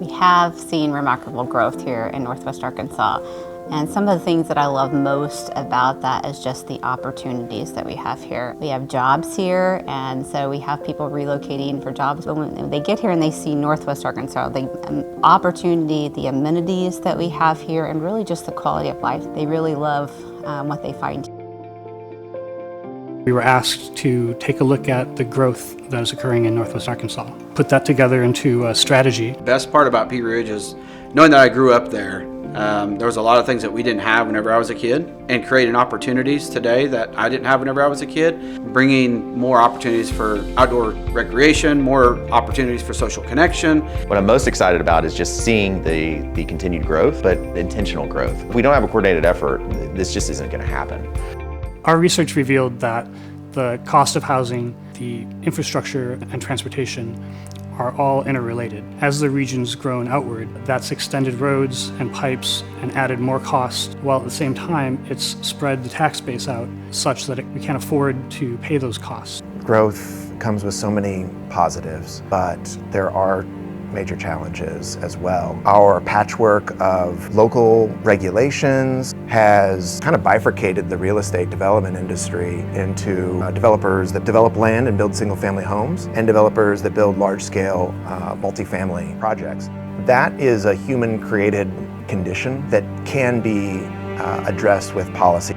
We have seen remarkable growth here in Northwest Arkansas. And some of the things that I love most about that is just the opportunities that we have here. We have jobs here, and so we have people relocating for jobs. But when they get here and they see Northwest Arkansas, the opportunity, the amenities that we have here, and really just the quality of life, they really love what they find. We were asked to take a look at the growth that is occurring in Northwest Arkansas, put that together into a strategy. The best part about Pea Ridge is knowing that I grew up there. There was a lot of things that we didn't have whenever I was a kid, and creating opportunities today that I didn't have whenever I was a kid, bringing more opportunities for outdoor recreation, more opportunities for social connection. What I'm most excited about is just seeing the continued growth, but intentional growth. If we don't have a coordinated effort, this just isn't going to happen. Our research revealed that the cost of housing, the infrastructure, and transportation are all interrelated. As the region's grown outward, that's extended roads and pipes and added more cost, while at the same time it's spread the tax base out such that we can't afford to pay those costs. Growth comes with so many positives, but there are major challenges as well. Our patchwork of local regulations has kind of bifurcated the real estate development industry into developers that develop land and build single-family homes and developers that build large-scale multifamily projects. That is a human-created condition that can be addressed with policy.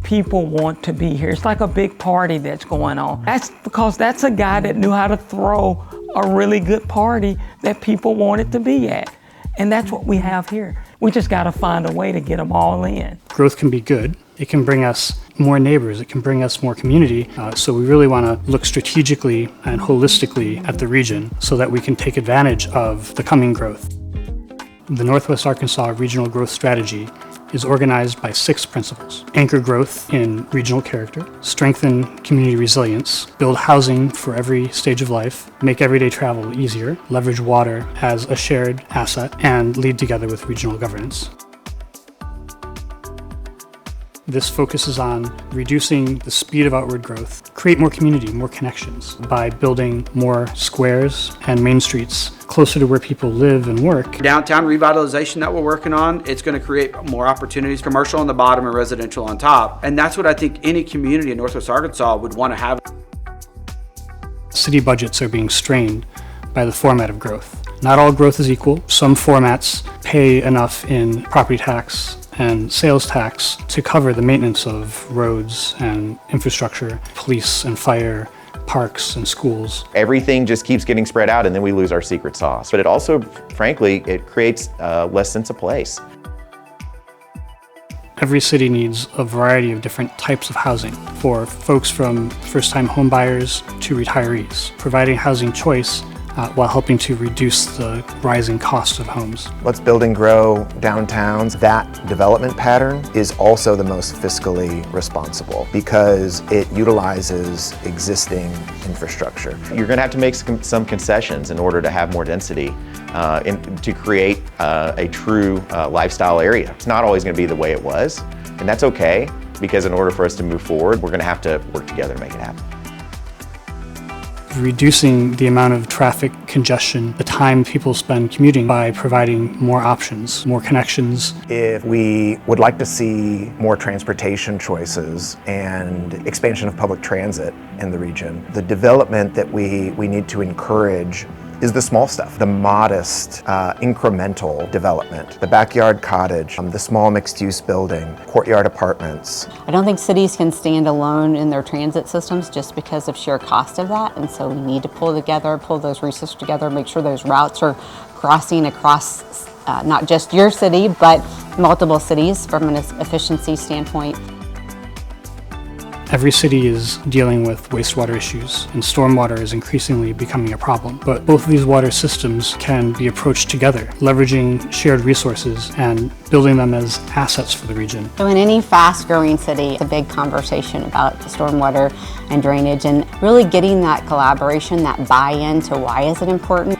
People want to be here. It's like a big party that's going on. That's because that's a guy that knew how to throw a really good party that people wanted to be at. And that's what we have here. We just got to find a way to get them all in. Growth can be good. It can bring us more neighbors. It can bring us more community. So we really want to look strategically and holistically at the region so that we can take advantage of the coming growth. The Northwest Arkansas Regional Growth Strategy is organized by 6 principles. Anchor growth in regional character, strengthen community resilience, build housing for every stage of life, make everyday travel easier, leverage water as a shared asset, and lead together with regional governance. This focuses on reducing the speed of outward growth, create more community, more connections by building more squares and main streets closer to where people live and work. Downtown revitalization that we're working on, it's going to create more opportunities, commercial on the bottom and residential on top. And that's what I think any community in Northwest Arkansas would want to have. City budgets are being strained by the format of growth. Not all growth is equal. Some formats pay enough in property tax and sales tax to cover the maintenance of roads and infrastructure, police and fire, parks and schools. Everything just keeps getting spread out and then we lose our secret sauce. But it also, frankly, it creates less sense of place. Every city needs a variety of different types of housing for folks from first-time home buyers to retirees, providing housing choice while helping to reduce the rising cost of homes. Let's build and grow downtowns. That development pattern is also the most fiscally responsible because it utilizes existing infrastructure. You're going to have to make some concessions in order to have more density to create a true lifestyle area. It's not always going to be the way it was, and that's okay, because in order for us to move forward, we're going to have to work together to make it happen. Reducing the amount of traffic congestion, the time people spend commuting by providing more options, more connections. If we would like to see more transportation choices and expansion of public transit in the region, the development that we need to encourage is the small stuff, the modest, incremental development, the backyard cottage, the small mixed-use building, courtyard apartments. I don't think cities can stand alone in their transit systems just because of sheer cost of that, and so we need to pull those resources together, make sure those routes are crossing across not just your city, but multiple cities from an efficiency standpoint. Every city is dealing with wastewater issues, and stormwater is increasingly becoming a problem. But both of these water systems can be approached together, leveraging shared resources and building them as assets for the region. So in any fast-growing city, it's a big conversation about the stormwater and drainage, and really getting that collaboration, that buy-in to why is it important.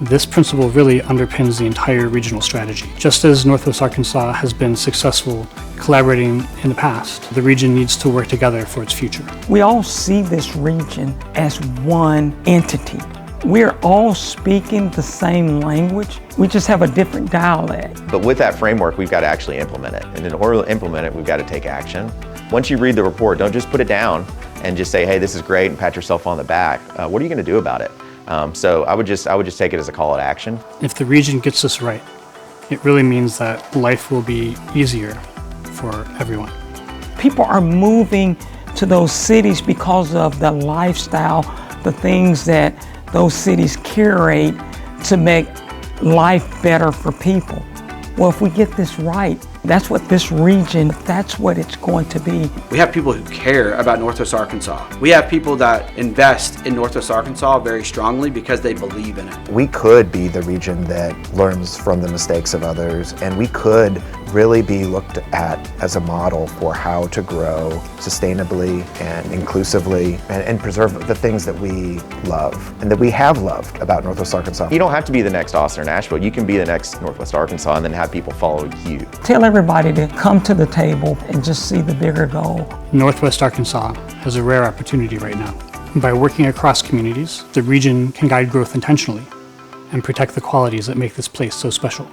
This principle really underpins the entire regional strategy. Just as Northwest Arkansas has been successful collaborating in the past, the region needs to work together for its future. We all see this region as one entity. We're all speaking the same language. We just have a different dialect. But with that framework, we've got to actually implement it. And in order to implement it, we've got to take action. Once you read the report, don't just put it down and just say, hey, this is great, and pat yourself on the back. What are you going to do about it? So I would just take it as a call to action. If the region gets this right, it really means that life will be easier for everyone. People are moving to those cities because of the lifestyle, the things that those cities curate to make life better for people. Well, if we get this right, that's what this region, that's what it's going to be. We have people who care about Northwest Arkansas. We have people that invest in Northwest Arkansas very strongly because they believe in it. We could be the region that learns from the mistakes of others, and we could really be looked at as a model for how to grow sustainably and inclusively and preserve the things that we love and that we have loved about Northwest Arkansas. You don't have to be the next Austin or Nashville. You can be the next Northwest Arkansas and then have people follow you. Tell everybody to come to the table and just see the bigger goal. Northwest Arkansas has a rare opportunity right now. By working across communities, the region can guide growth intentionally and protect the qualities that make this place so special.